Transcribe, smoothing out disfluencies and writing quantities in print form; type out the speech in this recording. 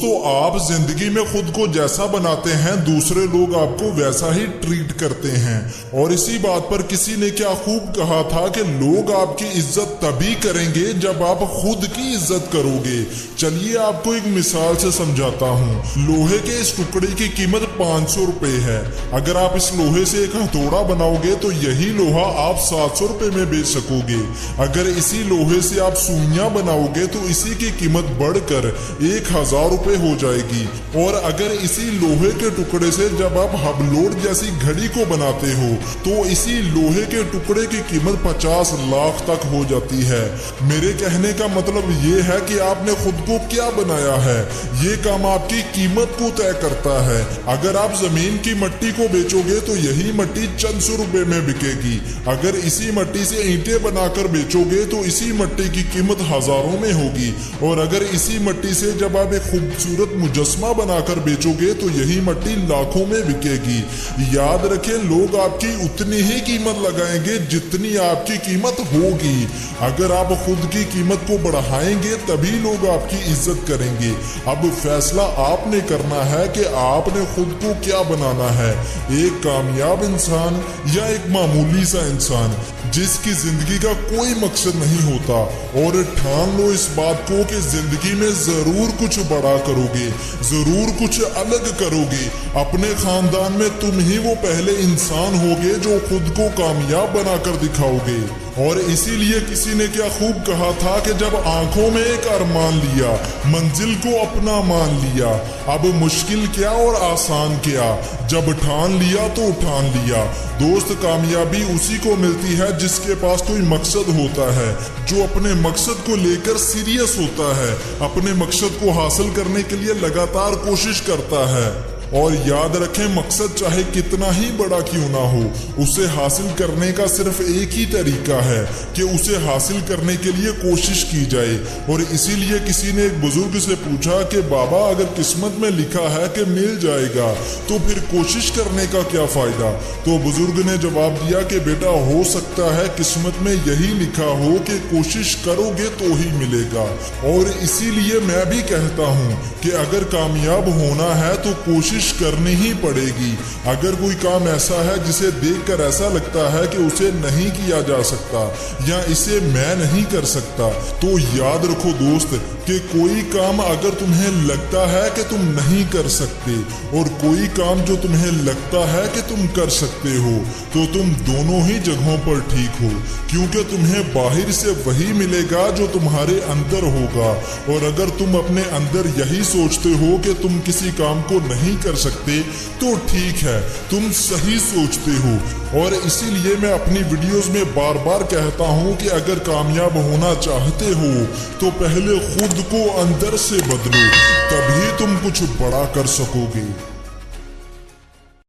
दोस्तों, आप जिंदगी में खुद को जैसा बनाते हैं दूसरे लोग आपको वैसा ही ट्रीट करते हैं। और इसी बात पर किसी ने क्या खूब कहा था कि लोग आपकी इज्जत तभी करेंगे जब आप खुद की इज्जत करोगे। चलिए आपको एक मिसाल से समझाता हूँ। लोहे के इस टुकड़े की कीमत 500 रुपए है। अगर आप इस लोहे से एक हथौड़ा बनाओगे तो यही लोहा आप 700 रुपए में बेच सकोगे। अगर इसी लोहे से आप सुइयां बनाओगे तो इसी की कीमत बढ़कर 1000 रुपए हो जाएगी। और अगर इसी लोहे के टुकड़े से जब आप हबलोड जैसी घड़ी को बनाते हो तो इसी लोहे के टुकड़े की कीमत 50 लाख तक हो जाती है। मेरे कहने का मतलब ये है कि आपने खुद को क्या बनाया है, ये काम आपकी कीमत को तय करता है। अगर आप जमीन की मट्टी को बेचोगे तो यही मट्टी चंद सौ रुपए में बिकेगी। अगर इसी मट्टी से ईंटें बनाकर बेचोगे तो इसी मट्टी की कीमत हजारों में होगी। और अगर इसी मट्टी से जब आप एक खूबसूरत मुजस्मा बनाकर बेचोगे तो यही मट्टी लाखों में बिकेगी। याद रखें, लोग आपकी उतनी ही कीमत लगाएंगे जितनी आपकी कीमत होगी। अगर आप खुद की कीमत को बढ़ाएंगे तभी लोग आपकी इज्जत करेंगे। अब फैसला आपने करना है कि आपने खुद को क्या बनाना है, एक कामयाब इंसान या एक मामूली सा इंसान जिसकी जिंदगी का कोई मकसद नहीं होता। और ठान लो इस बात को कि जिंदगी में जरूर कुछ बड़ा करोगे, जरूर कुछ अलग करोगे। अपने खानदान में तुम ही वो पहले इंसान होगे जो खुद को कामयाब बनाकर दिखाओगे। और इसीलिए किसी ने क्या खूब कहा था कि जब आंखों में एक अरमान लिया, मंजिल को अपना मान लिया। अब मुश्किल क्या और आसान क्या, जब ठान लिया तो ठान लिया। दोस्त, कामयाबी उसी को मिलती है जिसके पास कोई मकसद होता है, जो अपने मकसद को लेकर सीरियस होता है, अपने मकसद को हासिल करने के लिए लगातार कोशिश करता है। और याद रखें, मकसद चाहे कितना ही बड़ा क्यों ना हो, उसे हासिल करने का सिर्फ एक ही तरीका है कि उसे हासिल करने के लिए कोशिश की जाए। और इसीलिए किसी ने एक बुजुर्ग से पूछा कि बाबा, अगर किस्मत में लिखा है कि मिल जाएगा तो फिर कोशिश करने का क्या फायदा। तो बुजुर्ग ने जवाब दिया कि बेटा, हो सकता है किस्मत में यही लिखा हो कि कोशिश करोगे तो ही मिलेगा। और इसीलिए मैं भी कहता हूँ कि अगर कामयाब होना है तो कोशिश करनी ही पड़ेगी। अगर कोई काम ऐसा है जिसे देखकर ऐसा लगता है कि उसे नहीं किया जा सकता या इसे मैं नहीं कर सकता, तो याद रखो दोस्त कि कोई काम अगर तुम्हें लगता है कि तुम नहीं कर सकते और कोई काम जो तुम्हें लगता है कि तुम कर सकते हो, तो तुम दोनों ही जगहों पर ठीक हो। क्योंकि तुम्हें बाहर से वही मिलेगा जो तुम्हारे अंदर होगा। और अगर तुम अपने अंदर यही सोचते हो कि तुम किसी काम को नहीं कर सकते, तो ठीक है, तुम सही सोचते हो। और इसीलिए मैं अपनी वीडियोस में बार बार कहता हूं कि अगर कामयाब होना चाहते हो तो पहले खुद को अंदर से बदलो, तभी तुम कुछ बड़ा कर सकोगे।